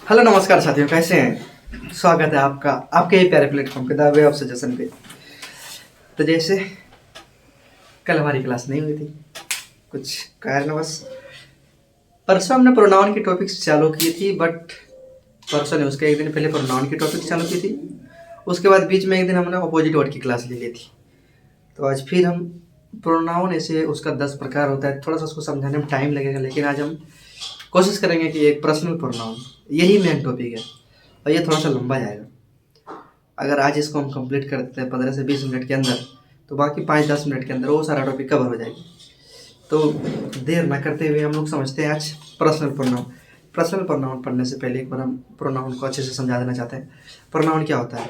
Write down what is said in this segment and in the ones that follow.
Hello नमस्कार साथियों, कैसे हैं। स्वागत है आपका आपके ही प्यारे प्लेटफॉर्म पे द वे ऑफ सजेशन पे। तो जैसे कल हमारी क्लास नहीं हुई थी कुछ कारणवश। परसों हमने प्रोनाउन की टॉपिक्स चालू की थी, बट परसों ने उसके एक दिन पहले प्रोनाउन की टॉपिक्स चालू की थी। उसके बाद बीच में एक दिन हमने अपोजिट वर्ड की क्लास ले ली थी। तो आज फिर हम प्रोनाउन, ऐसे उसका 10 प्रकार होता है, थोड़ा सा उसको समझाने में टाइम लगेगा, लेकिन आज हम कोशिश करेंगे कि एक पर्सनल प्रोनाउन, यही मेन टॉपिक है और ये थोड़ा सा लंबा जाएगा। अगर आज इसको हम कंप्लीट कर देते हैं 15 से 20 मिनट के अंदर, तो बाकी 5-10 मिनट के अंदर वो सारा टॉपिक कवर हो जाएगी। तो देर ना करते हुए हम लोग समझते हैं आज पर्सनल प्रोनाउन। पर्सनल प्रोनाउन पढ़ने से पहले एक बार हम प्रोनाउन को अच्छे से समझा देना चाहते हैं। प्रोनाउन क्या होता है?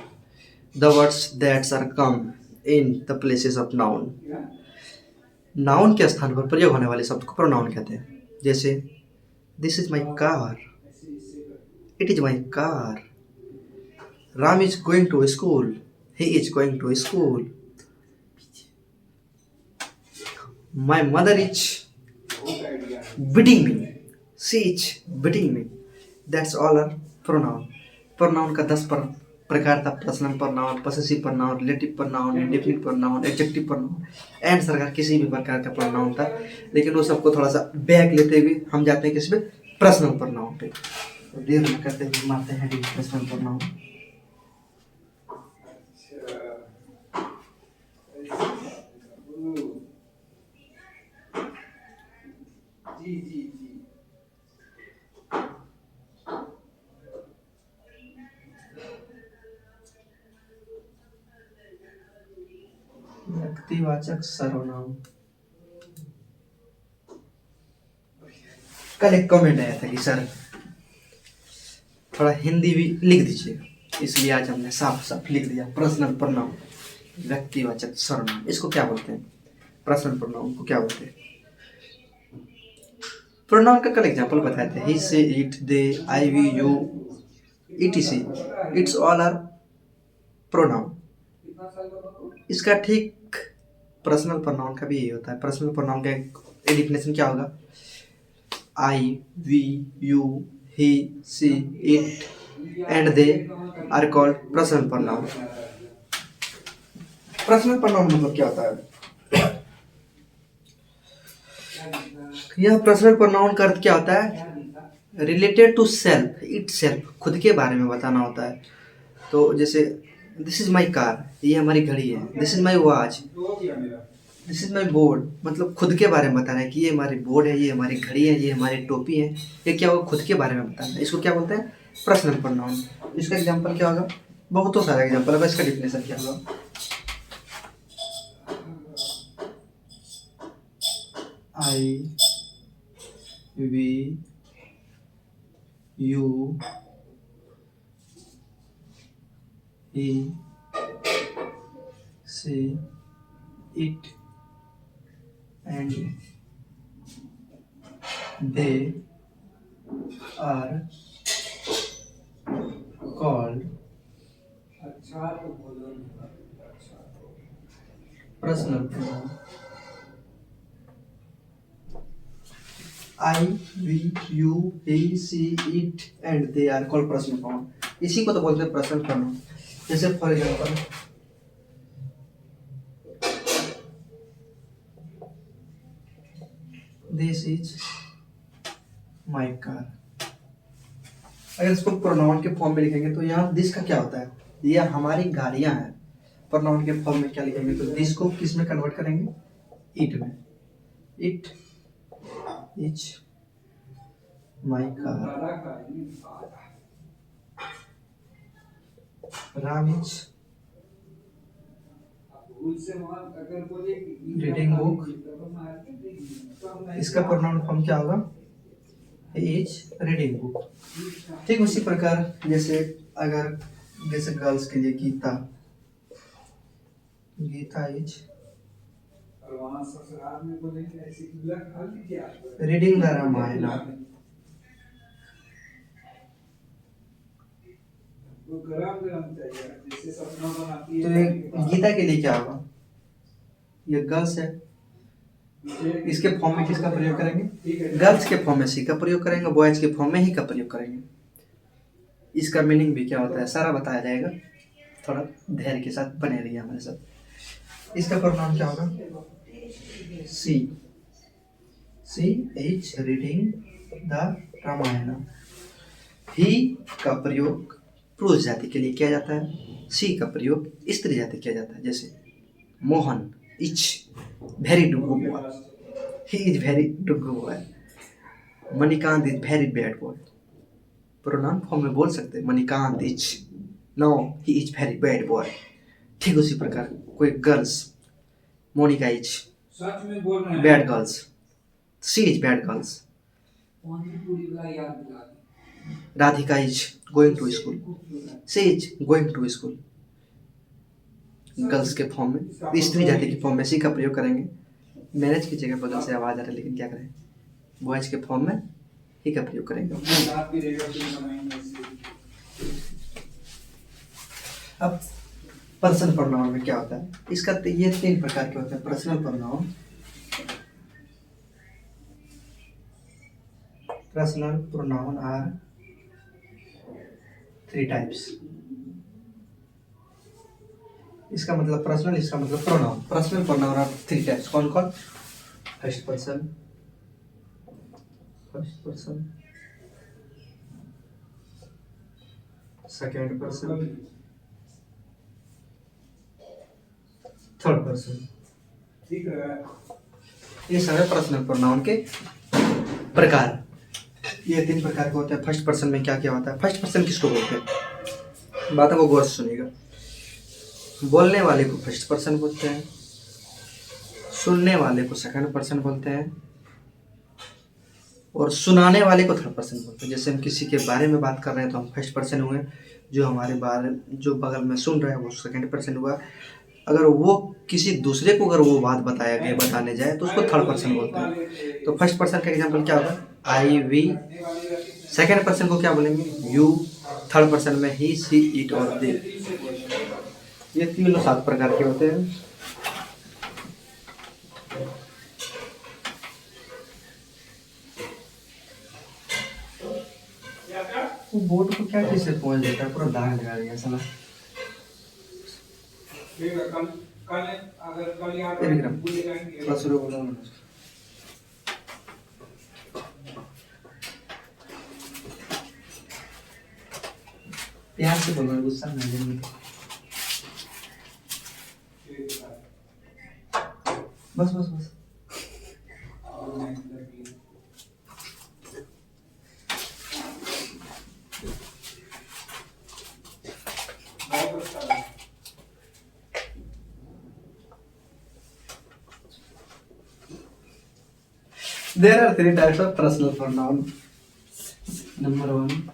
The words that's are come in the places of noun. Noun के स्थान पर प्रयोग होने वाले शब्द को प्रोनाउन कहते हैं। जैसे this is my car, it is my car. Ram is going to school. He is going to school. My mother is beating me. She is beating me. That's all are pronoun. Pronoun का 10 प्रकार था। Personal pronoun, possessive pronoun, relative pronoun, indefinite pronoun, adjective pronoun and सरकार किसी भी प्रकार का pronoun था। लेकिन वो सबको थोड़ा सा बैक लेते हुए हम जाते हैं किस पे? पर्सनल प्रोनाउन पे। तो देर न करते हुए मारते हैं पर्सनल प्रोनाउन। व्यक्तिवाचक सर्वनाम। कल एक कमेंट आया था कि सर थोड़ा हिंदी भी लिख दीजिए, इसलिए आज हमने साफ साफ लिख दिया पर्सनल प्रोनाउन। व्यक्तिवाचक सर्वनाम इसको क्या बोलते हैं? पर्सनल प्रोनाउन को क्या बोलते हैं? प्रोनाउन का कल एग्जांपल बताए थे। He, she, it, they, I, we, you, etc, it's all are pronoun. इसका ठीक पर्सनल प्रोनाउन का भी यही होता है। पर्सनल प्रोनाउन का डेफिनेशन क्या होगा? I, we, you, he, she, it and they are called personal pronoun. Personal pronoun मतलब क्या होता है? यह पर्सनल प्रोनाउन का अर्थ क्या होता है? Related to self, itself, खुद के बारे में बताना होता है। तो जैसे दिस इज माई कार, ये हमारी घड़ी है। This is my watch, this is my board, मतलब खुद के बारे में बताना है कि ये हमारी बोर्ड है, ये हमारी घड़ी है, ये हमारी टोपी है। ये क्या होगा? खुद के बारे में बताना है। इसको क्या बोलते हैं? Personal pronoun. इसका एग्जांपल क्या होगा? बहुत सारा एग्जांपल है। इसका डिफिनेशन क्या होगा? I, we, you, he, she, it and they are called personal pronoun. I, we, you, he, she, it and they are called personal pronoun. इसी को तो बोलते हैं पर्सनल प्रोनाउन। जैसे for example this is my car. अगर इसको pronoun के form में लिखेंगे तो यहाँ दिस का क्या होता है? ये हमारी गाड़ियां हैं। प्रोनाउन के फॉर्म में क्या लिखेंगे? तो दिस को किस में कन्वर्ट करेंगे? इट में। It is my car. Ram is reading book. इसका प्रोनाउन फॉर्म क्या होगा? Is reading book. ठीक उसी प्रकार जैसे गर्ल्स के लिए Geeta, Geeta is reading the Ramayana. तो ये गीता के लिए क्या होगा? ये गर्ल्स है, इसके फॉर्म में किसका प्रयोग करेंगे? गर्ल्स के फॉर्म में सी का प्रयोग करेंगे, बॉयज के फॉर्म में ही का प्रयोग करेंगे। इसका मीनिंग भी क्या होता है सारा बताया जाएगा, थोड़ा धैर्य के साथ बने रहिए हमारे साथ। इसका प्रोनाउन क्या होगा? सी, सी इज रीडिंग द रामायण। ही का प्रयोग पुरुष जाति के लिए किया जाता है, सी का प्रयोग स्त्री जाति किया जाता है। जैसे Mohan is very Dugu boy, he is very Dugu boy. Manikant is very bad boy, pronoun form में बोल सकते हैं Manikant is, no he is very bad boy. ठीक उसी प्रकार कोई girls, Monika is bad girls, C is bad girls. Radhika is going to school, C is going to school. Girls के form में, स्त्री जाति के फॉर्म में सी का प्रयोग करेंगे। मैरिज की जगह बगल से आवाज आ रहा है लेकिन क्या करें, बॉयज के फॉर्म में ही का प्रयोग करेंगे। अब पर्सनल प्रोनाउन में क्या होता है? इसका ये 3 प्रकार के होते हैं personal pronoun. Personal pronoun are 3 types. इसका मतलब पर्सनल, इसका मतलब pronoun. Personal pronoun are 3 types. कौन कौन? First person, second person, third person. ये सारे पर्सनल प्रोनाउन के प्रकार, ये 3 प्रकार के होते हैं। फर्स्ट पर्सन में क्या क्या होता है? फर्स्ट पर्सन किसको बोलते हैं? बातों को गौर से सुनिएगा। बोलने वाले को फर्स्ट पर्सन बोलते हैं, सुनने वाले को सेकंड पर्सन बोलते हैं, और सुनाने वाले को थर्ड पर्सन बोलते हैं। जैसे हम किसी के बारे में बात कर रहे हैं तो हम फर्स्ट पर्सन हुए, जो हमारे बारे, जो बगल में सुन रहे हैं वो सेकंड पर्सन हुआ। अगर वो किसी दूसरे को अगर वो बात बताने जाए तो उसको थर्ड पर्सन बोलते हैं। तो फर्स्ट पर्सन का एग्जांपल क्या होगा? I, we. सेकंड पर्सन को क्या बोलेंगे? यू। थर्ड पर्सन में ही, सी, इट और दे। ये तीनों 7 प्रकार के होते हैं। वो बोर्ड को क्या चीज से पहुंच देता है, पूरा दाग लगा दिया साला। थोड़ा शुरू बोलो ना। प्यार से बोलो, गुस्सा ना लेंगे। बस बस बस। There are 3 types of personal pronoun. Number 1,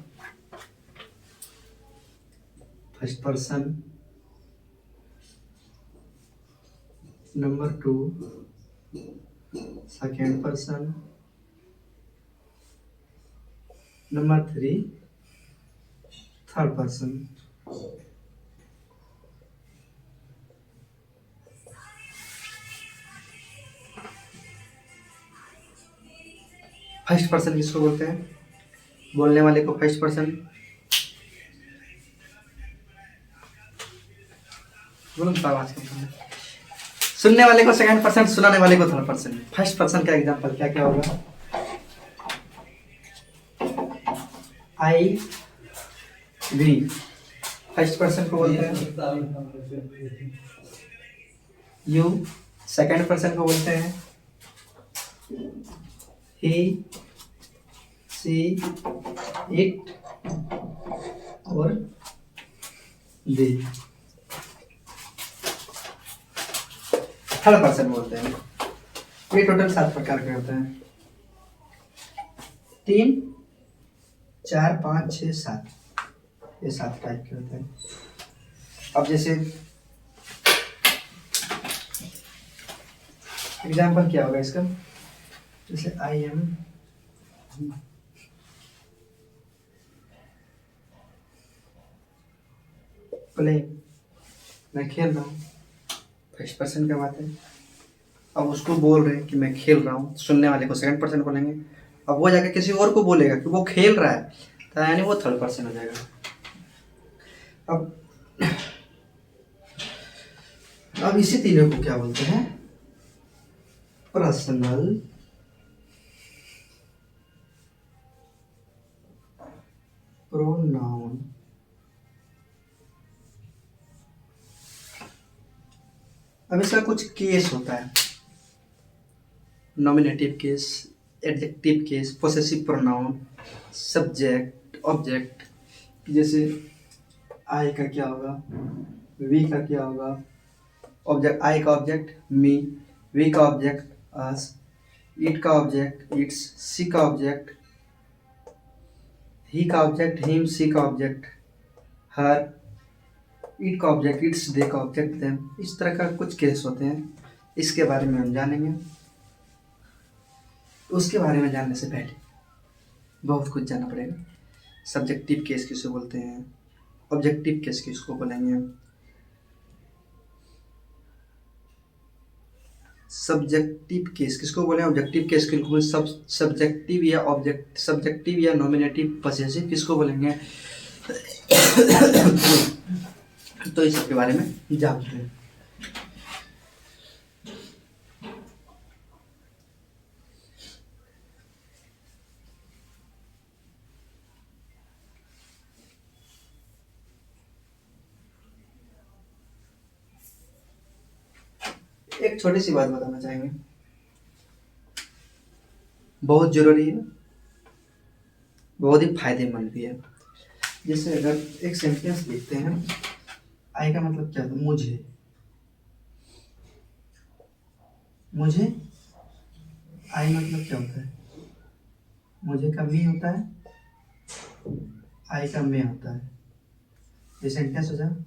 first person. Number 2, second person. Number 3, third person. First person किसको बोलते हैं? बोलने वाले को फर्स्ट पर्सन, बोलो आवाज कम करना। सुनने वाले को सेकंड पर्सन, सुनाने वाले को थर्ड पर्सन। फर्स्ट पर्सन का एग्जांपल क्या क्या होगा? I, we. फर्स्ट पर्सन को बोलते हैं। यू, सेकंड पर्सन को बोलते हैं। he, she, it और they। थर्ड पर्सन बोलते हैं। ये टोटल 7 प्रकार के होते हैं। 3, 4, 5, 6, 7, ये 7 टाइप के होते हैं। अब जैसे एग्जाम्पल क्या होगा इसका? जैसे आई एम प्लेइंग, मैं खेल रहा हूँ। फर्स्ट पर्सन का बात है। अब उसको बोल रहे हैं कि मैं खेल रहा हूँ, सुनने वाले को सेकंड पर्सन बोलेंगे। अब वो जाके किसी और को बोलेगा कि वो खेल रहा है, तो यानी वो थर्ड पर्सन हो जाएगा। अब अब इसी तीनों को क्या बोलते हैं? Personal pronoun. अब इसका कुछ केस होता है, nominative case, adjective case, possessive pronoun, subject, object. जैसे आई का क्या होगा, वी का क्या होगा, ऑब्जेक्ट, आई का ऑब्जेक्ट मी, वी का ऑब्जेक्ट अस, इट का ऑब्जेक्ट इट्स, सी का ऑब्जेक्ट ही का ऑब्जेक्ट हिम, सी का ऑब्जेक्ट हर, इट का ऑब्जेक्ट इट्स, दे का ऑब्जेक्ट देम। इस तरह का कुछ केस होते हैं, इसके बारे में हम जानेंगे। उसके बारे में जानने से पहले बहुत कुछ जानना पड़ेगा। सब्जेक्टिव केस किसे बोलते हैं, ऑब्जेक्टिव केस किसको बोलेंगे, सब्जेक्टिव केस किसको बोले, ऑब्जेक्टिव केस किसको बोले, सब्जेक्टिव या ऑब्जेक्ट, सब्जेक्टिव या नॉमिनेटिव पॉसेसिव किसको बोलेंगे। तो इस सब के बारे में जानते हैं। एक छोटी सी बात बताना चाहेंगे, बहुत जरूरी है, बहुत ही फायदेमंद भी है। जैसे अगर एक सेंटेंस लिखते हैं, आई का मतलब क्या होता है, मुझे, मुझे आई मतलब क्या होता है, मुझे का मी होता है, आई का मैं होता है, ये सेंटेंस हो जाए।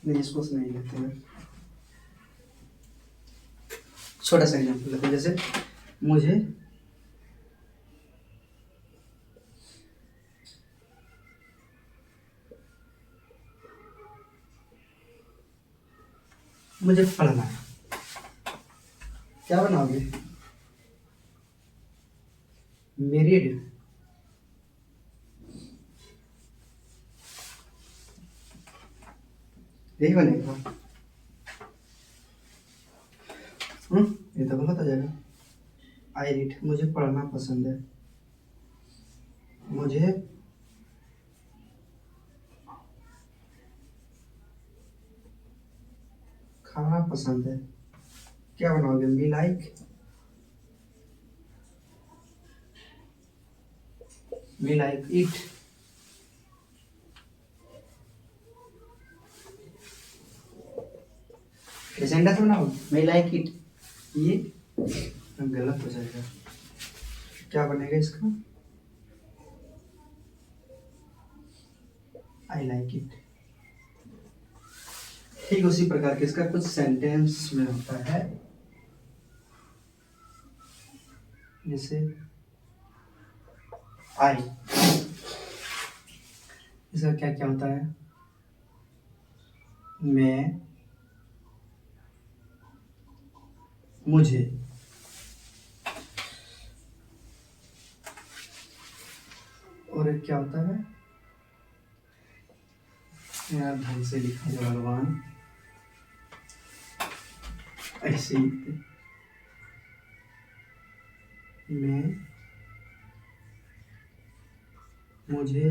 नहीं, इसको नहीं लेते हैं, छोटा सा एग्जाम्पल लेते हैं। जैसे मुझे मुझे पढ़ना है, क्या बनाओगे, मेरिड, यही बनेगा। ये तो गलत हो जाएगा। आई रीड, मुझे पढ़ना पसंद है, मुझे खाना पसंद है, क्या बनाओगे, me like, me like it, sentence बनाओ, मी लाइक इट, ये गलत हो जाएगा। क्या बनेगा इसका, आई लाइक इट। ठीक उसी प्रकार के इसका कुछ सेंटेंस में होता है, जैसे आई, इसका क्या क्या होता है, मैं, मुझे, और एक क्या होता है, यार ढंग से लिखा है भगवान, ऐसे ही मैं, मुझे,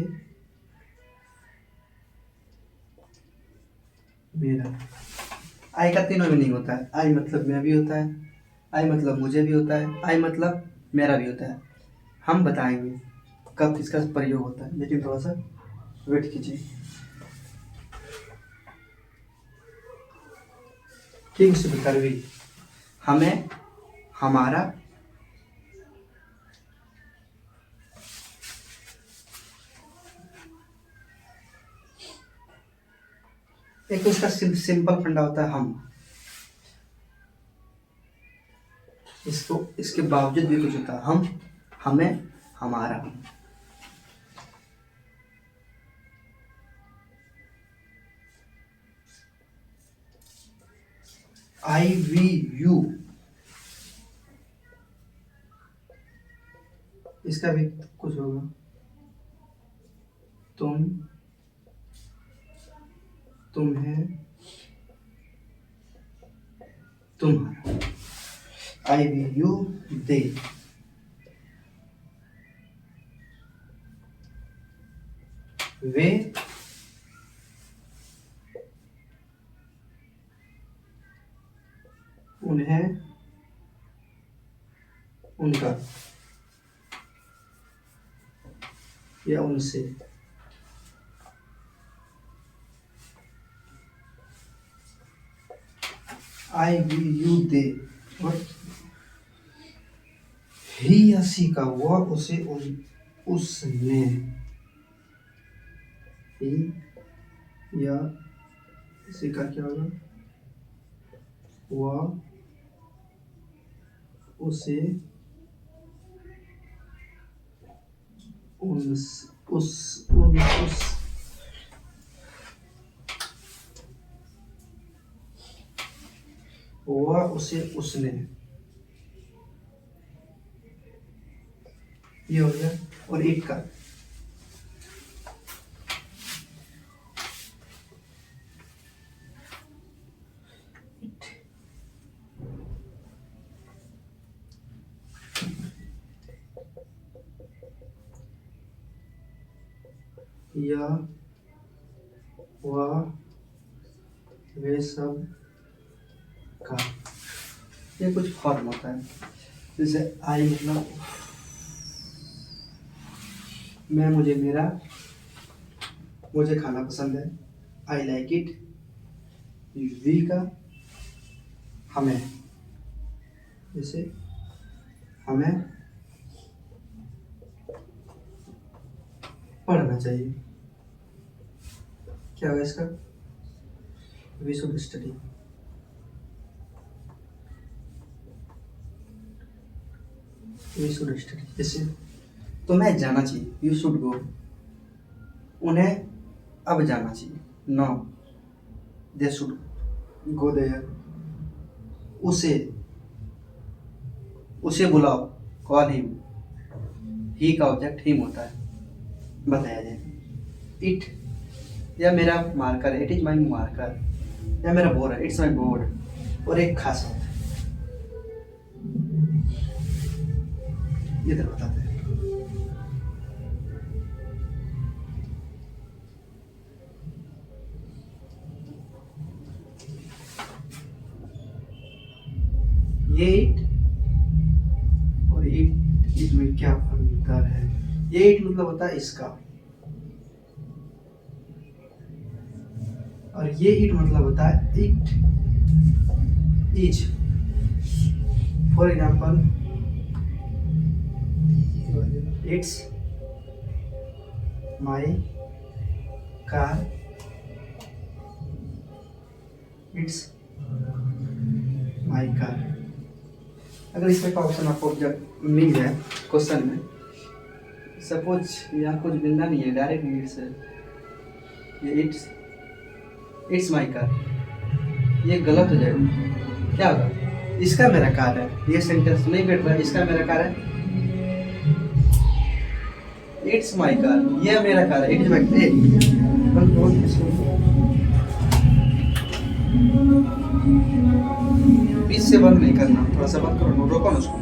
मेरा। आई का तीनों मीनिंग होता है, आई मतलब मैं भी होता है, आई मतलब मुझे भी होता है, आई मतलब मेरा भी होता है। हम बताएंगे कब किसका प्रयोग होता है, लेकिन थोड़ा सा वेट कीजिए। ठीक उसी प्रकार भी हमें, हमारा, एक उसका सिंपल फंडा होता है हम, इसको इसके बावजूद भी कुछ होता है, हम, हमें, हमारा। आई वी यू, इसका भी कुछ होगा, तुम, तुम्हें, तुम्हारा। आई वी यू दे, वे, उन्हें, उनका या उनसे। आई वी यू दे, और ही या सी का वह, उसे, उसने, ही या सी का क्या होगा, वह, उसे, उस वह, उसे, उसने, ये हो गया। और एक का या वह, वे सब का, ये कुछ फॉर्म होता है। जैसे आई मतलब मैं, मुझे, मेरा, मुझे खाना पसंद है, आई लाइक इट। वी का हमें, जैसे हमें पढ़ना चाहिए, क्या होगा इसका, we should study. We should study, जैसे तुम्हें जाना चाहिए, यू शुड गो। उन्हें अब जाना चाहिए, no they should go there. उसे, उसे बुलाओ, कॉल हिम। ही का ऑब्जेक्ट हिम होता है, बताया जाए। इट, या मेरा मार्कर है, इट इज माई मार्कर। या मेरा बोर्ड है, इट्स माई बोर्ड। और एक खास होता है, इधर बताते हैं। ये इट और इट, इसमें क्या अंतर है। ये इट मतलब होता है इसका, और ये इट मतलब होता है it is. For example, it's my car, it's my car. अगर इसमें का ऑप्शन आपको जब मिल जाए क्वेश्चन में, सपोज यहाँ कुछ मिलना नहीं है, डायरेक्ट इट्स है, ये इट्स माई कार, ये गलत हो जाएगा। क्या होगा, इसका मेरा कार है, ये सेंटेंस नहीं बैठ रहा। इसका मेरा कार है, इट्स माई कार, ये मेरा कार है, इट इज माई। बीच से बंद नहीं करना, थोड़ा सा बंद करो, रोको ना उसको।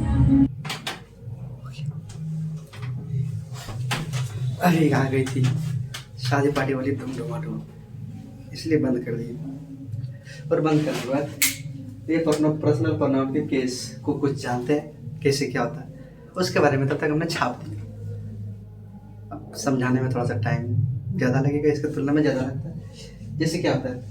अरे आ गई थी शादी पार्टी वाली धूम धुमाधूम, इसलिए बंद कर दी। और बंद करने के बाद ये अपना पर्सनल प्रोनाउन के केस को कुछ जानते हैं कैसे क्या होता है, उसके बारे में तब तक हमने छाप दिया। अब समझाने में थोड़ा सा टाइम ज़्यादा लगेगा, इसके तुलना में ज़्यादा लगता है। जैसे क्या होता है,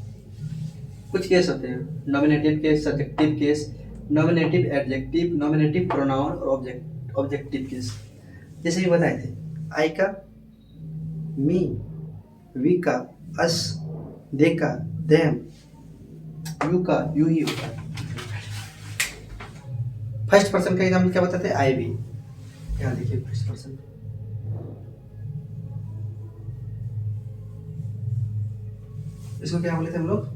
कुछ केस होते हैं, nominative case, subjective case, nominative adjective, nominative pronoun और ऑब्जेक्टिव केस। जैसे ये बताए थे, आई का मी, वी का अस, दे का देम, यू का यू ही होता है। फर्स्ट पर्सन का एग्जाम्पल क्या बताते हैं, आई भी। यहाँ देखिए फर्स्ट पर्सन, इसको क्या बोले थे हम लोग,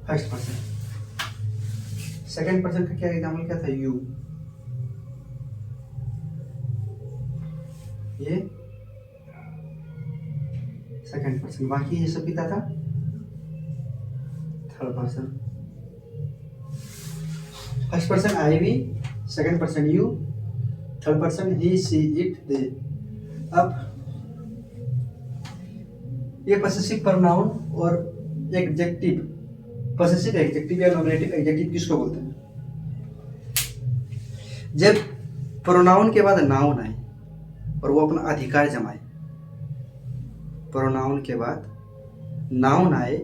फर्स्ट पर्सन। सेकंड पर्सन का क्या एग्जाम्पल क्या था, यू। ये सेकंड पर्सन, बाकी ये सब कितना था, third person. First person I भी, second person you, third person he she it they. अब ये पॉसेसिव प्रोनाउन और एडजेक्टिव, पॉसेसिव एडजेक्टिव या नॉमिनेटिव एडजेक्टिव किसको बोलते हैं, जब प्रोनाउन के बाद नाउन आए और वो अपना अधिकार जमाए, प्रोनाउन के बाद नाउन आए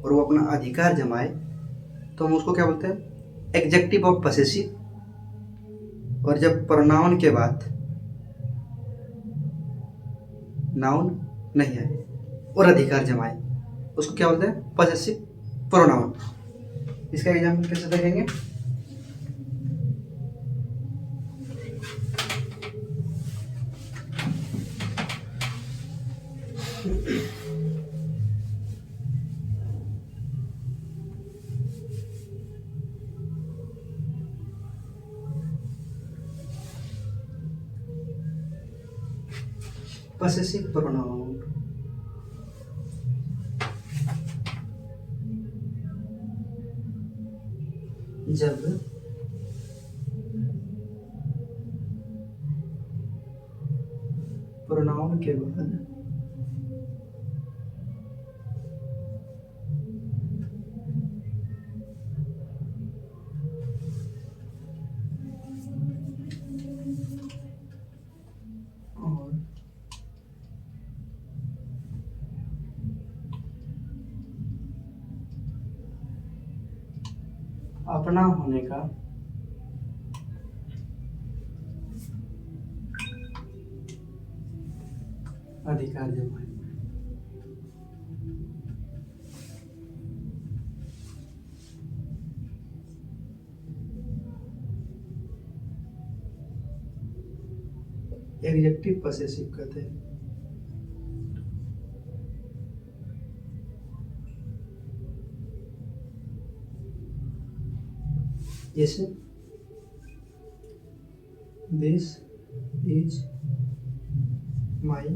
और वो अपना अधिकार जमाए, तो हम उसको क्या बोलते हैं, एडजेक्टिव ऑफ पॉसेसिव। और जब प्रोनाउन के बाद नाउन नहीं आए और अधिकार जमाए, उसको क्या बोलते हैं, पॉसेसिव प्रोनाउन। इसका एग्जाम्पल कैसे देखेंगे, पॉसेसिव प्रोनाउन जब प्रोनाउन के बाद और अपना होने का अधिकार जमाए। एडजेक्टिव पॉसेसिव कहते हैं। जैसे दिस इज माई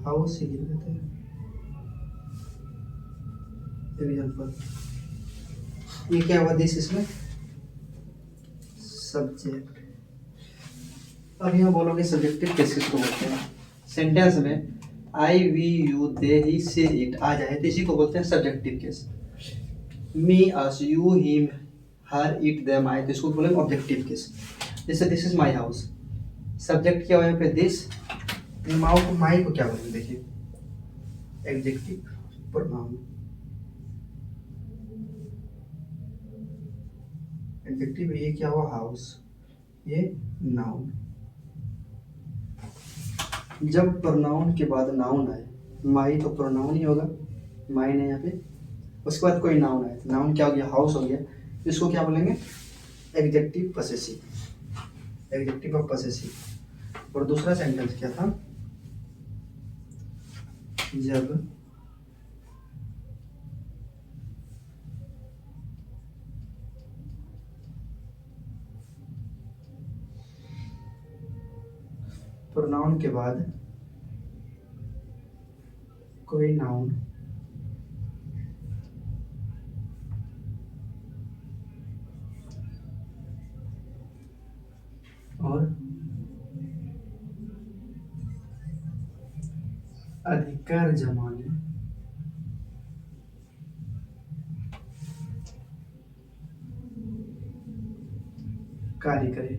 हाउस ही लिख देते हैं। एग्जाम्पल, ये क्या हुआ, दिस इसमें सब्जेक्ट। अब यहाँ बोलोगे सब्जेक्टिव केसेस को बोलते हैं। सेंटेंस में I we you they he she it आ जाए तो इसी को बोलते हैं subjective case. Me us you him her it them I तो इसको बोलेंगे ऑब्जेक्टिव केस। जैसे this is my house, subject क्या हुआ यहाँ पे दिस, माई को क्या बोलेंगे, देखिए एडजेक्टिव प्रोनाउन। एडजेक्टिव ये क्या हुआ, हाउस, ये नाउन। जब प्रोनाउन के बाद नाउन आए, माई तो प्रोनाउन ही होगा, माई ने यहाँ पे, उसके बाद कोई नाउन आए तो नाउन क्या हो गया, हाउस हो गया, इसको क्या बोलेंगे, adjective possessive, adjective of possessive. और दूसरा सेंटेंस क्या था, जब प्रोनाउन के बाद कोई नाउन और अधिकार जमाने कार्य करे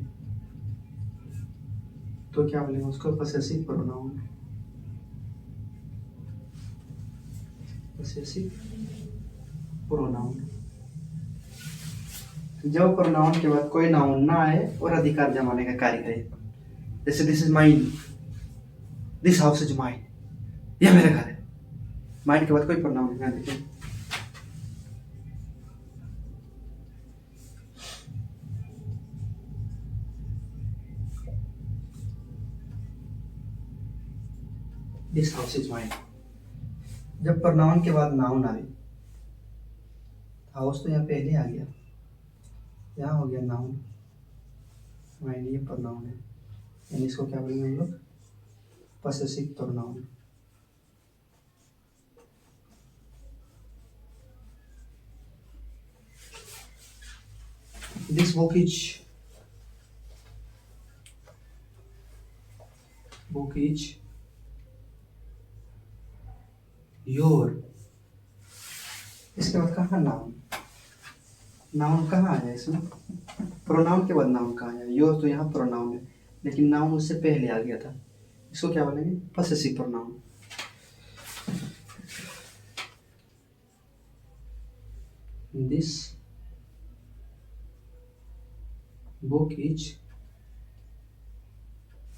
तो क्या बोलेंगे उसको, पॉसेसिव प्रोनाउन। पॉसेसिव प्रोनाउन जब प्रोनाउन के बाद कोई नाउन ना आए और अधिकार जमाने का कार्य करे। जैसे this is mine, this house is mine, यह मेरा घर है। माइन के बाद कोई प्रोनाउन नहीं, देखिए हाउस इज माइन। जब प्रोनाउन के बाद नाउन आए, हाउस तो यहाँ पहले आ गया, यहाँ हो गया नाउन, माइन ये प्रोनाउन है, यानी इसको क्या बोलेंगे हम लोग, possessive pronoun. This book is your. इसके बाद कहाँ नाउन, नाउन कहाँ आया इसमें, प्रोनाउन के बाद नाउन कहाँ आया, योर तो यहाँ प्रोनाउन है, लेकिन नाउन उससे पहले आ गया था, इसको क्या बोलेंगे, possessive pronoun. This book is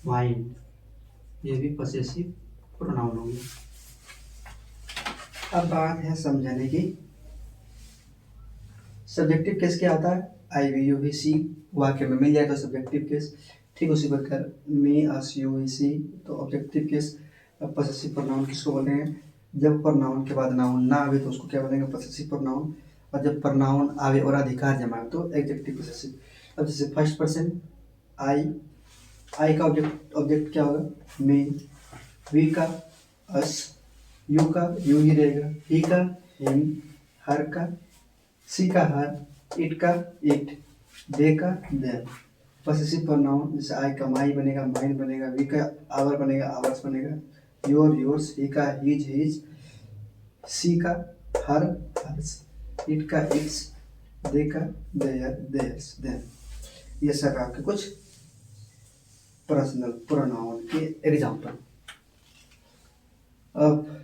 mine, ये भी पॉसेसिव प्रोनाउन हो गया। अब बात है समझाने की, सब्जेक्टिव केस क्या आता है, आई वी यू वी सी वाक्य में मिल जाए तो सब्जेक्टिव केस, ठीक उसी प्रकार मी अस यू वी सी तो ऑब्जेक्टिव केस। अब पॉसेसिव प्रोनाउन किसको बोलेंगे, जब प्रोनाउन के बाद नाउन ना आवे तो उसको क्या बोलेंगे, पॉसेसिव प्रोनाउन, और जब प्रोनाउन आवे और अधिकार जमाए तो एडजेक्टिव पॉसेसिव। अब जैसे फर्स्ट पर्सन आई, आई का ऑब्जेक्ट क्या होगा, मी, वी का अस, यू का यू ही रहेगा, ही का हिम, हर का सी का हर, इट का इट, दे का देयर। पॉसेसिव प्रोनाउन जैसे आई का माई बनेगा, माइन बनेगा, वी का आवर बनेगा, आवर्स बनेगा, योर योर्स, ही का हिज हिज, सी का हर हर्स, इट का इट्स, दे का देयर देयर्स देयर। ये सब आपके कुछ पर्सनल प्रोनाउन के एग्जाम्पल। अब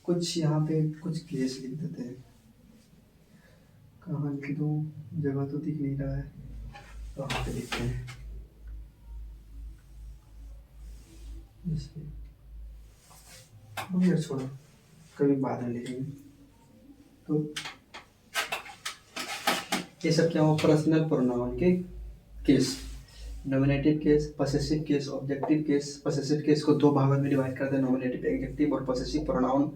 कुछ यहाँ पे कुछ केस लिख देते हैं, कहाँ लिख दूँ, जगह तो दिख नहीं रहा है, तो वहाँ पे लिखते हैं। यार छोड़ो, कभी बाद में लिखेंगे। तो ये सब क्या हो, पर्सनल प्रोनाउन के case, nominative case, possessive case, objective case. Possessive case को दो भागों में डिवाइड करते हैं, नॉमिनेटिव एडजेक्टिव और possessive pronoun.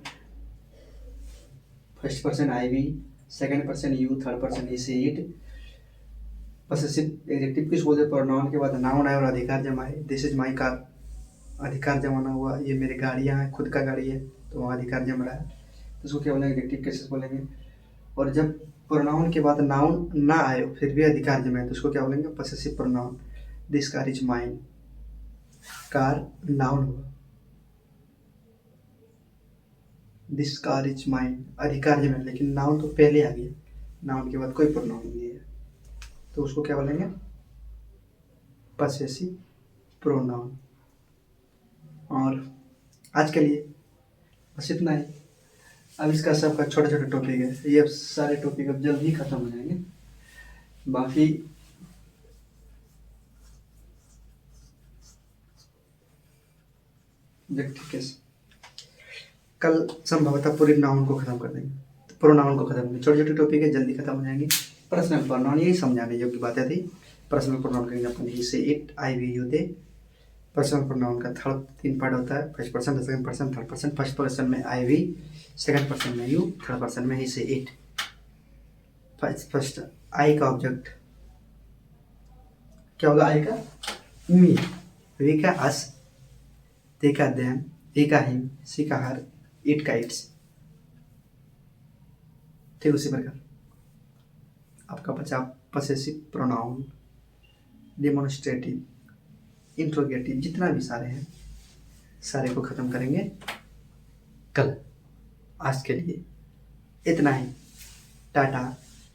First person I we, second person you, third person he she it. Possessive adjective किस बोलते हैं, प्रोनाउन के बाद नाउन आए और अधिकार जमाए, दिस इज माई कार, अधिकार जमाना हुआ, ये मेरी गाड़ियाँ हैं, खुद का गाड़ी है तो वहाँ अधिकार जम रहा है, तो उसको क्या बोलेंगे, एडजेक्टिव केसेस बोलेंगे। और जब प्रोनाउन के बाद नाउन ना आए फिर भी अधिकार जमाए तो उसको क्या बोलेंगे, possessive pronoun. This car is mine, car noun हुआ, दिस कार इज माइन अधिकार जमाए, लेकिन नाउन तो पहले आ गया, नाउन के बाद कोई प्रोनाउन नहीं है तो उसको क्या बोलेंगे, पॉसेसिव प्रोनाउन। और आज के लिए बस इतना ही। अब इसका सबका छोटे छोटे टॉपिक है, ये अब सारे टॉपिक अब जल्द ही खत्म हो जाएंगे। बाकी ठीक है, कल संभवतः पूरे नाउन को खत्म कर देंगे, प्रोनाउन को खत्म करेंगे, छोटे छोटे टॉपिक है जल्दी खत्म हो जाएंगे। पर्सनल प्रोनाउन यही समझाने योग्य बातें थी। पर्सनल प्रोनाउन का example he she it, I we you they. Personal pronoun का थर्ड 3 पार्ट होता है, first person, second person, third person. First person में आई वी, सेकंड पर्सन में यू, थर्ड पर्सन में ही से इट। फर्स्ट आई का object क्या होगा, आई का मी, वी का अस, दे का देम, ही का हिम, सी का हर, इट का इट्स। ठीक उसी प्रकार आपका बचा पॉसेसिव प्रोनाउन, डेमोन्स्ट्रेटिव, इंट्रोगेटिव, जितना भी सारे हैं सारे को खत्म करेंगे कल। आज के लिए इतना ही, tata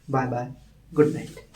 bye bye, good night.